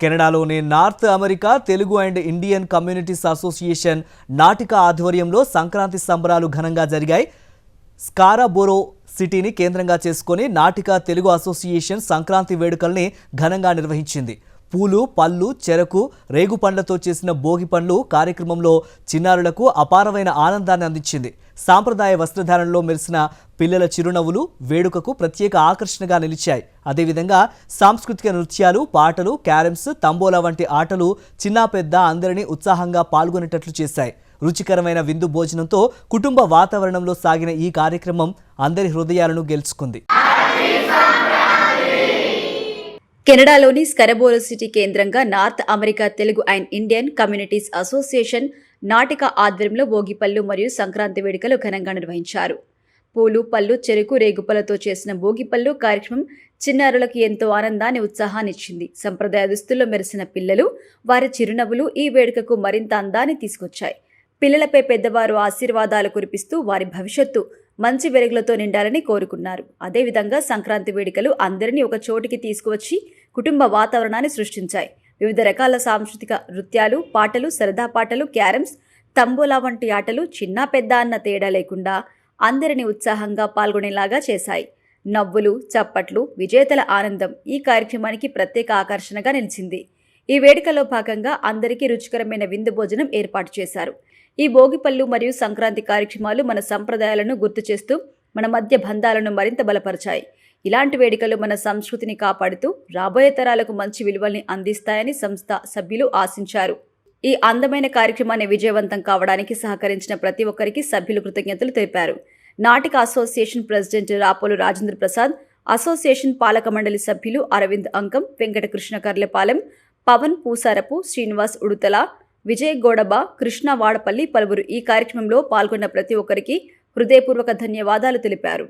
కెనడాలోని North America Telugu and Indian communities association నాటిక ఆధ్వర్యంలో సంక్రాంతి సంబరాలు ఘనంగా జరిగాయి. స్కారాబోరో సిటీని కేంద్రంగా చేసుకొని నాటిక తెలుగు అసోసియేషన్ సంక్రాంతి వేడుకల్ని ఘనంగా నిర్వహించింది. పూలు, పళ్ళు, చెరకు, రేగు పండ్లతో చేసిన భోగి పండ్లు కార్యక్రమంలో చిన్నారులకు అపారమైన ఆనందాన్ని అందించింది. సాంప్రదాయ వస్త్రధారణలో మెరిసిన పిల్లల చిరునవ్వులు వేడుకకు ప్రత్యేక ఆకర్షణగా నిలిచాయి. అదేవిధంగా సాంస్కృతిక నృత్యాలు, పాటలు, క్యారమ్స్, తంబోలా వంటి ఆటలు చిన్నా పెద్ద అందరినీ ఉత్సాహంగా పాల్గొనేటట్లు చేశాయి. రుచికరమైన విందు భోజనంతో కుటుంబ వాతావరణంలో సాగిన ఈ కార్యక్రమం అందరి హృదయాలను గెలుచుకుంది. కెనడాలోని స్కారాబోరో సిటీ కేంద్రంగా north America Telugu and Indian communities association నాటిక ఆధ్వర్యంలో భోగిపళ్ళు మరియు సంక్రాంతి వేడుకలు ఘనంగా నిర్వహించారు. పూలు, పళ్ళు, చెరుకు, రేగుపళ్లతో చేసిన భోగిపళ్ళు కార్యక్రమం చిన్నారులకు ఎంతో ఆనందాన్ని, ఉత్సాహాన్ని ఇచ్చింది. సంప్రదాయ దుస్తుల్లో మెరిసిన పిల్లలు, వారి చిరునవ్వులు ఈ వేడుకకు మరింత అందాన్ని తీసుకొచ్చాయి. పిల్లలపై పెద్దవారు ఆశీర్వాదాలు కురిపిస్తూ వారి భవిష్యత్తు మంచి వెలుగులతో నిండాలని కోరుకున్నారు. అదేవిధంగా సంక్రాంతి వేడుకలు అందరినీ ఒక చోటికి తీసుకువచ్చి కుటుంబ వాతావరణాన్ని సృష్టించాయి. వివిధ రకాల సాంస్కృతిక నృత్యాలు, పాటలు, సరదా పాటలు, క్యారమ్స్, తంబోలా వంటి ఆటలు చిన్న పెద్ద అన్న తేడా లేకుండా అందరినీ ఉత్సాహంగా పాల్గొనేలాగా చేశాయి. నవ్వులు, చప్పట్లు, విజేతల ఆనందం ఈ కార్యక్రమానికి ప్రత్యేక ఆకర్షణగా నిలిచింది. ఈ వేడుకలో భాగంగా అందరికీ రుచికరమైన విందు భోజనం ఏర్పాటు చేశారు. ఈ భోగిపళ్ళు మరియు సంక్రాంతి కార్యక్రమాలు మన సంప్రదాయాలను గుర్తు చేస్తూ మన మధ్య బంధాలను మరింత బలపరిచాయి. ఇలాంటి వేడుకలు మన సంస్కృతిని కాపాడుతూ రాబోయే తరాలకు మంచి విలువల్ని అందిస్తాయని సంస్థ సభ్యులు ఆశించారు. ఈ అందమైన కార్యక్రమాన్ని విజయవంతం కావడానికి సహకరించిన ప్రతి ఒక్కరికి సభ్యులు కృతజ్ఞతలు తెలిపారు. నాటిక association president Rapolu Rajendra Prasad, association పాలక మండలి సభ్యులు అరవింద్ అంకం, వెంకటకృష్ణ కర్లెపాలెం, పవన్ పూసారపు, శ్రీనివాస్ ఉడుతల, విజయ్ గోడబా, కృష్ణ వాడపల్లి పలువురు ఈ కార్యక్రమంలో పాల్గొన్న ప్రతి ఒక్కరికి హృదయపూర్వక ధన్యవాదాలు తెలిపారు.